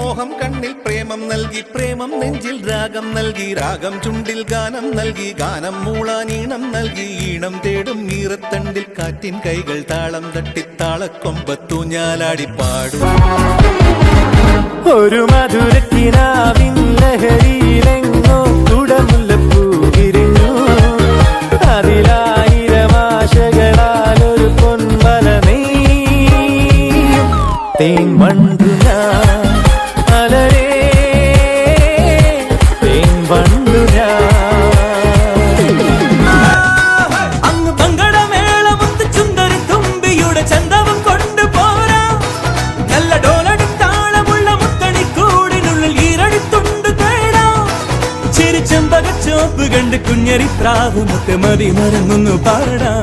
മോഹം കണ്ണിൽ പ്രേമം നൽകി പ്രേമം നെഞ്ചിൽ രാഗം നൽകി രാഗം ചുണ്ടിൽ ഗാനം നൽകി ഗാനം മൂളാനീണം നൽകി ഈണം തേടും ഈറത്തണ്ടിൽ കാറ്റിൻ കൈകൾ താളം തട്ടി താളക്കൊമ്പത്തൂഞ്ഞാലാടി പാടും ഒരു മധുരക്കിനാവിൻ ലഹരിയിലെങ്ങോ കുടമുല്ലപ്പൂ വിരിഞ്ഞു അതിലായിരമാശകളാൽ ഒരു പൊൻവല നെയ്യും തേൻ വണ്ടു ഞാൻ അലരേ തേൻ വണ്ടു ഞാൻ അങ്ങ് പങ്കടമേളമൊത്ത് ചുണ്ടൊരു തുമ്പിയുടെ ചന്തവും കൊണ്ടുപോരാ നല്ല ഡോലടിത്താളമുള്ള മുത്തണിക്കൂടിനുള്ളിൽ ഈരടിത്തുണ്ട് തേടാ ചിരിച്ചമ്പകച്ചോപ്പ് കണ്ട് കുഞ്ഞരിപ്രാവുമൊക്കെ മതി മറന്നൊന്നു പാടാ